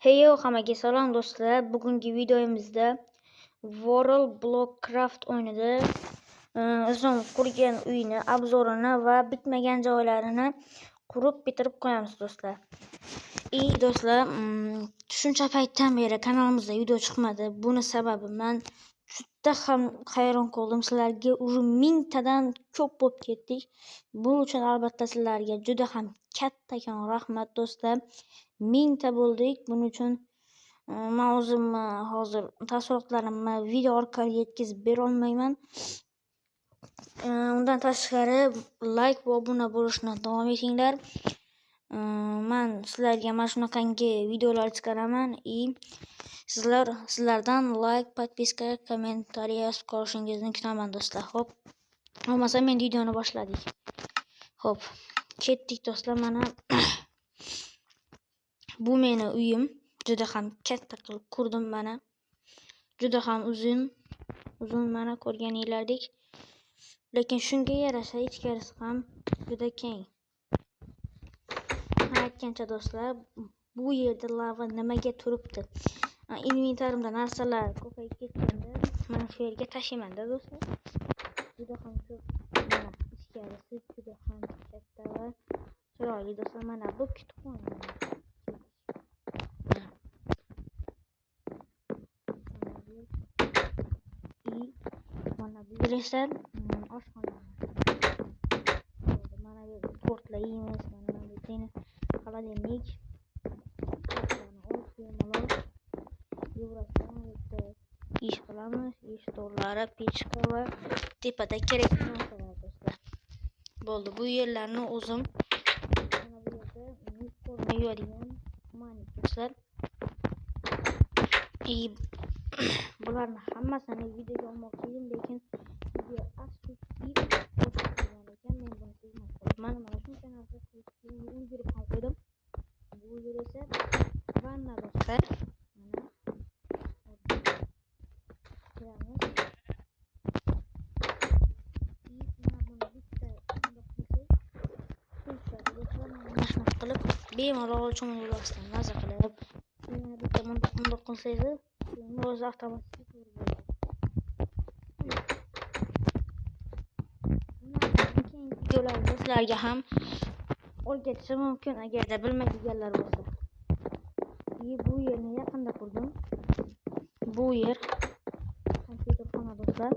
Heyo hammaga salom do'stlar. Bugungi videomizda World Blockcraft o'yinida o'zim qurgan uyni obzorini va bitmagan joylarini qurib bitirib qo'yamiz do'stlar. Do'stlar, shuncha paytdan beri kanalimizda video chiqmadi. Buni sababi men juda ham hayron qoldim. Sizlarga уже 1000 tadan ko'p bo'lib ketdik. Buning uchun albatta sizlarga juda ham kattakon rahmat do'stlar. 1000 ta bo'ldik. Buning uchun men o'zim hozir taassurotlarimni video orqali yetkazib bera olmayman. Undan tashqari like va obuna bo'lishni davom etinglar. Men sizlarga mana shunaqangi videolar chiqaraman. Sizlardan like, podpiska, kommentariy yozib qolishingizni kutaman do'stlar. Xo'p. Bo'lmasa men videoni boshladik. Xo'p, ketdik do'stlar. Mana bu meni uyim. Juda ham katta qilib qurdim mana. Juda ham uzun mana ko'rganinglardek. Lekin shunga yarasha ichkarisi ham juda keng. Aytgancha do'stlar, bu yerda lava nimaga turibdi? Inventarimda narsalar ko'payib ketganda mana shu yerga tashlayman-da do'stlar. Juda ham ko'p. Mana ichkarisi juda ham katta va chiroyli do'stlar. Mana bu kutubxona. Mana bu esa oshxona. Mana bu tortlar yeymiz. Mana bu teni холодильник. Ish qilamiz, ish stolari, pechka va tepada kerakli narsalar do'stlar. Bo'ldi, bu yerlarni o'zim mana bu yerda yuvadigan manik do'stlar. Bularni hammasini videoga olmoqchi edim, lekin video asosiy boshqalardan ekan, men buni sezmay qoldim. Mana shuncha narsa ulgurib ham qo'ydim. Bu yer esa vanna do'stlar. Bemalol cho'milib maza qilib, yana bitta bundoq qilsangiz, o'zi avtomatik bo'ladi. Videolarni sizlarga ham o'rgatish mumkin agarda bilmaydiganlar bo'lsa. Bu yerni yaqinda qurdim. Bu yer kompyuterxona do'stlar.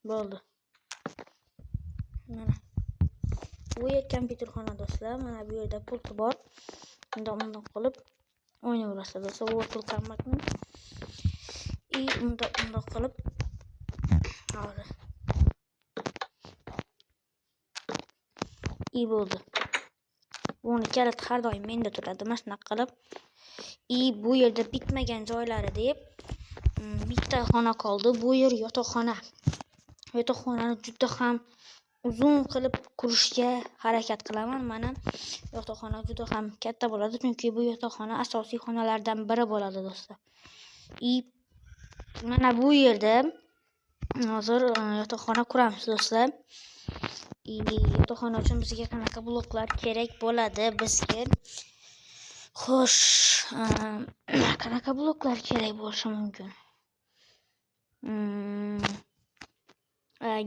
Bo'ldi. Mana bu yer kompyuterxona do'stlar. Mana bu yerda pulti bor. Bundoq qilib o'ynayverasizlar do'stlar. World Cup-ni. Bundoq qilib hozir. Bo'ldi. Buni kalit har doim menda turadi. Mana shunaqa qilib. Bu yerda bitmagan joylari deb bitta xona qoldi. Bu yer yotoqxona. Yotoqxonani juda ham uzun qilib qurishga harakat qilaman. Mana yotoqxona juda ham katta bo'ladi, chunki bu yotoqxona asosiy xonalardan biri bo'ladi do'stlar. Mana bu yerda hozir yotoqxona quramiz do'stlar. Yotoqxona uchun bizga qanaqa bloklar kerak bo'ladi bizga? Xo'sh, qanaqa bloklar kerak bo'lishi mumkin?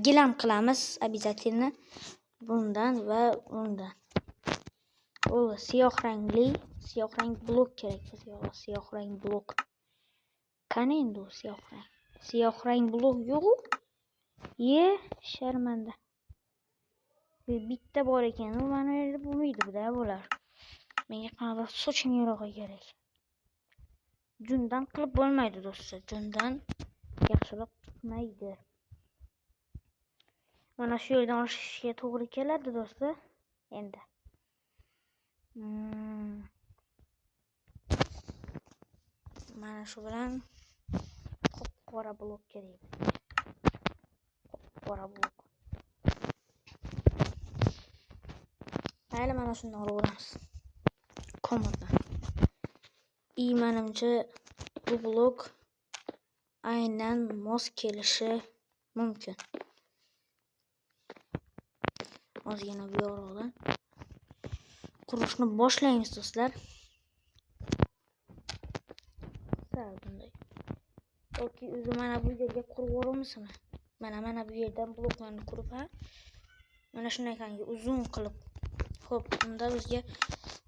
Gilam qilamiz обязательно bundan va undan. Siyoh rang blok kerak bizga. Siyoh rang blok. Qani endi u siyoh rang? Siyoh rang blok yo'q-ku. Sharmanda. Bitta bor ekan, u mana yerda bo'lmaydi-da bo'lar. Menga qanaqa sochimrog'i kerak. Jundan qilib bo'lmaydi do'stlar. Jundan yaxshiroq chiqmaydi. Mana shu yerdan olishga to'g'ri keladi do'stlar. Endi. Mana shu bilan qora blok kerak. Qora blok. Mayli, mana shundan olaveramiz. Komoddan. Menimcha bu blok aynan mos kelishi mumkin. Ozgina bu yo'g'on. qurishni boshlaymiz do'stlar. Bunday. Yoki o'zi mana bu yerga qurib yuboramizmi? Mana bu yerdan bloklarni qurib mana shunaqangi uzun qilib. Xo'p, unda bizga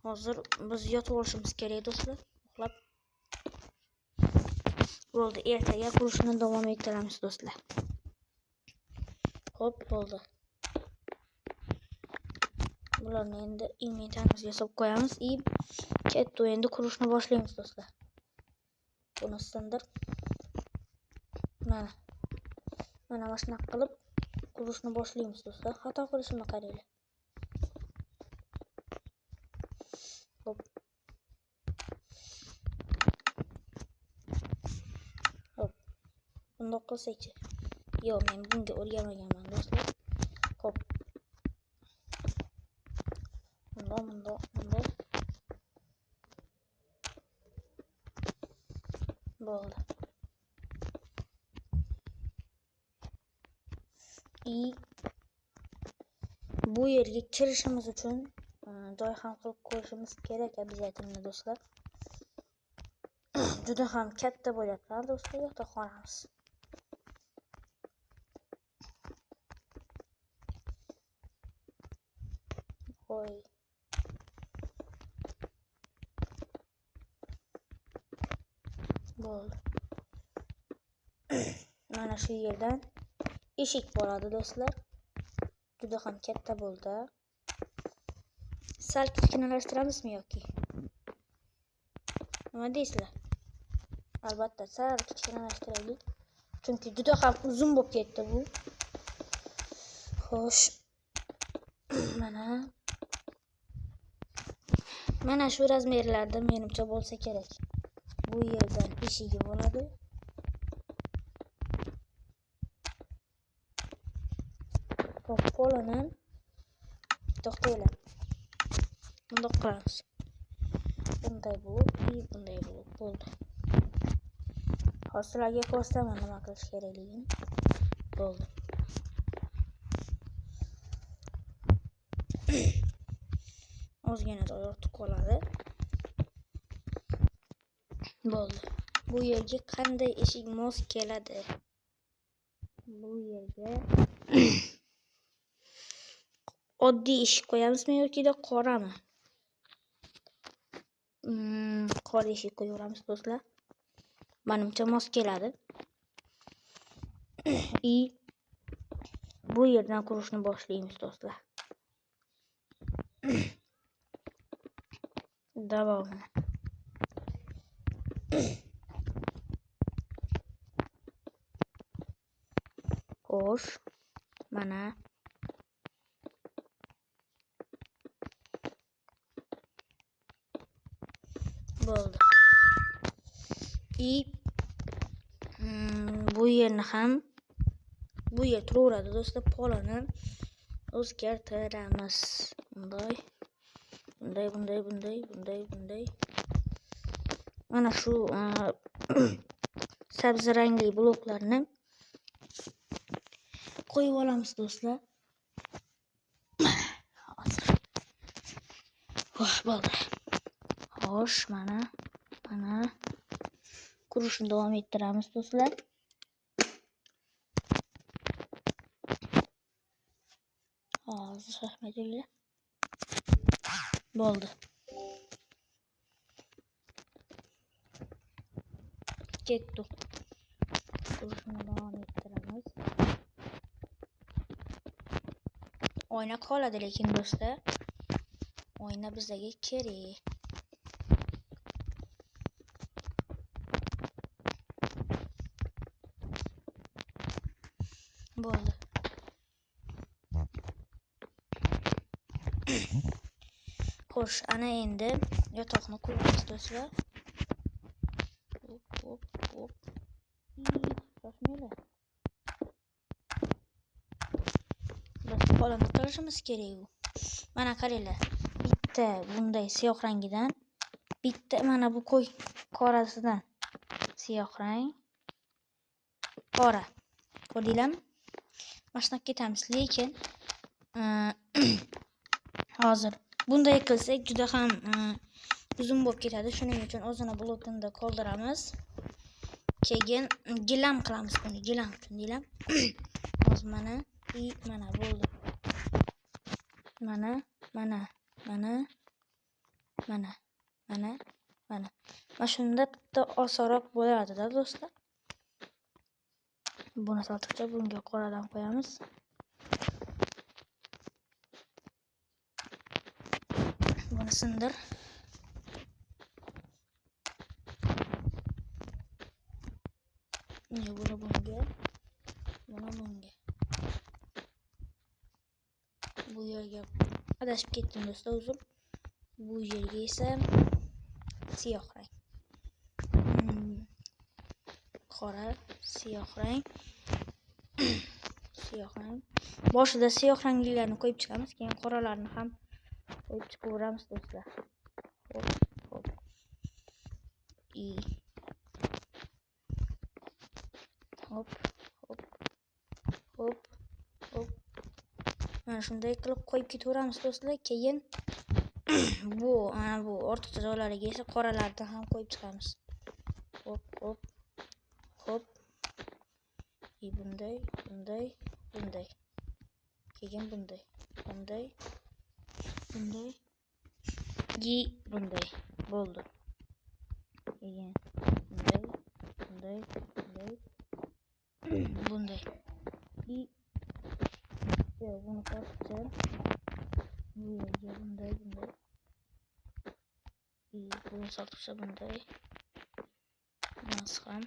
hozir biz yotib olishimiz kerak do'stlar. Uxlab. Bo'ldi, ertaga qurishni davom ettiramiz do'stlar. Xo'p, bo'ldi. Bularni endi inventarimizga solib qo'yamiz va katta endi qurishni boshlaymiz do'stlar. Buni sindir. Mana shunaqa qilib qurishni boshlaymiz do'stlar. Xato qilishimni qaranglar. Hop. Bundoq qilsak-chi? Yo'q, men bunga o'rganmaganman do'stlar. Hop. Bundoq. Bo'ldi. Bu yerga kirishimiz uchun joy ham qilib qo'yishimiz kerak обязательно do'stlar. Juda ham katta bo'lyapti do'stlar yotoqxonamiz. Voy. Bo'ldi. Mana shu yerdan eshik bo'ladi do'stlar. Juda ham katta bo'ldi. Sal kichkinalashtiramizmi yoki? Nima deysizlar? Albatta sal kichkinalashtiraylik. Chunki juda ham uzun bo'lib ketdi bu. Xo'sh. Mana shu razmerlarda menimcha bo'lsa kerak. Bu yerdan eshigi bo'ladi. Polini to'xtaylar. Bundoq qilamiz. Bunday bo'lib, bunday bo'ldi. Hozirlarga ko'rsataman nima qilish kerakligini. Bo'ldi. Ozgina ortiq qoladi. Bo'ldi. Bu yerga qanday eshik mos keladi? Bu yerga oddiy eshik qo'yamizmi yoki qorami? Qora eshik qo'yamiz do'stlar. Menimcha mos keladi. Bu yerdan qurishni boshlaymiz do'stlar. Davomini. Xo'sh, mana bo'ldi. Bu yerni ham bu yer turaveradi do'stlar. Polini o'zgartiramiz. Bunday. Mana shu sabzi rangli bloklarni qo'yib olamiz do'stlar. Bo'ldi. Xo'sh, mana qurishni davom ettiramiz do'stlar. Hozir rahmatulloh. Bo'ldi. Ketdi. Qurishni davom ettiramiz. Oyna qoladi lekin do'stlar. Oyna bizga kerak. Bo'ldi. Xo'sh, ana endi yotoqni quramiz do'stlar. Hop. Shoshmanglar. Biz polini qilishimiz kerak. Mana qaranglar. Bitta bunday siyoh rangidan, bitta mana bu qo'y qorasidan siyoh rang, qora. Ko'rdinglarmi? Mana shunday ketamiz, lekin hozir Bunday qilsak juda ham uzun bo'lib ketadi. Shuning uchun o'zini blokini qoldiramiz. Keyin gilam qilamiz buni. Gilam uchun gilam. Hozir mana bo'ldi. Mana. Mana shunda bitta osonroq bo'ladi-da do'stlar. Buni ortiqcha bunga qoradan qo'yamiz. Buni sindir. Buni bunga. Bu yerga adashib ketdim do'stlar, uzr. Bu yerga esa siyoh rang. Qora, siyoh rang. Boshida siyoh ranglarni qo'yib chiqamiz, keyin qoralarni ham qo'yib chiqaveramiz do'stlar. Hop. Hop. Mana shunday qilib qo'yib ketaveramiz do'stlar. Keyin bu ortiqcha joylariga esa qoralarni ham qo'yib chiqamiz. Hop. Bunday. Keyin bunday. Bunday. Bo'ldi. Keyin bunday. Bunu ortiqcha bu yerga bunday. Bunu ortiqcha bunday. Ham.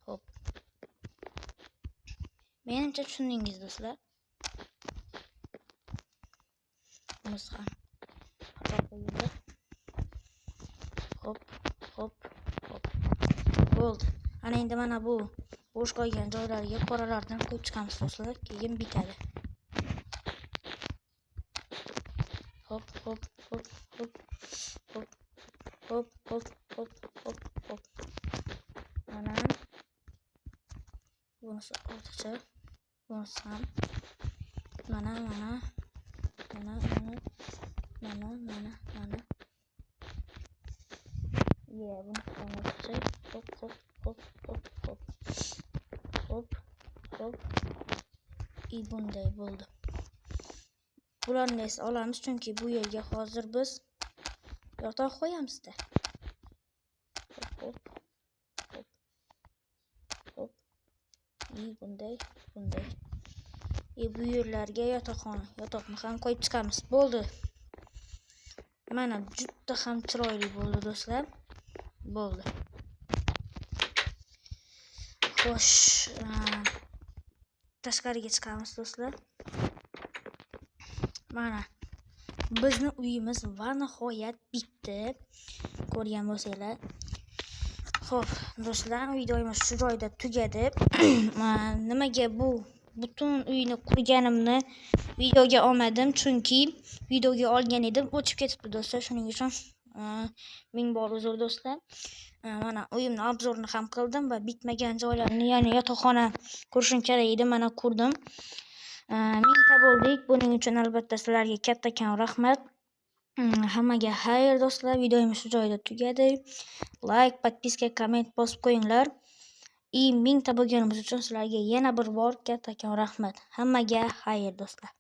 Hop. Menimcha tushundingiz do'stlar. Bunisi ham. Hop. Bo'ldi. Ana endi mana bu bo'sh qolgan joylariga qoralardan qo'yib chiqamiz do'stlar. Keyin bitadi. Hop. Mana bunisi ortiqcha. Bunisi ham. Mana. Bunisi ham ortiqcha. Hop. Bunday bo'ldi. Bularni esa olamiz, chunki bu yerga hozir biz yotoq qo'yamiz-da. Hop. Bunday. Bu yerlarga yotoqni ham qo'yib chiqamiz. Bo'ldi. Mana juda ham chiroyli bo'ldi do'stlar. Bo'ldi. Xo'sh, tashqariga chiqamiz do'stlar. Mana bizni uyimiz va nihoyat bitdi. Ko'rgan bo'lsanglar. Xo'p, do'stlar, videomiz shu joyda tugadi. Nimaga butun uyni qurganimni videoga olmadim, chunki videoga olgan edim, o'chib ketibdi do'stlar. Shuning uchun ming bor uzr do'stlar. Mana uyimni obzorini ham qildim va bitmagan joylarni, ya'ni yotoqxona qurishim kerak edi, mana qurdim. Mingta bo'ldik. Buning uchun albatta sizlarga kattakon rahmat. Hammaga xayr do'stlar. Videomiz shu joyda tugadi. Like, podpiska, komment bosib qo'yinglar. 1000 ta bo'lganimiz uchun sizlarga yana bir bor kattakon rahmat. Hammaga xayr do'stlar.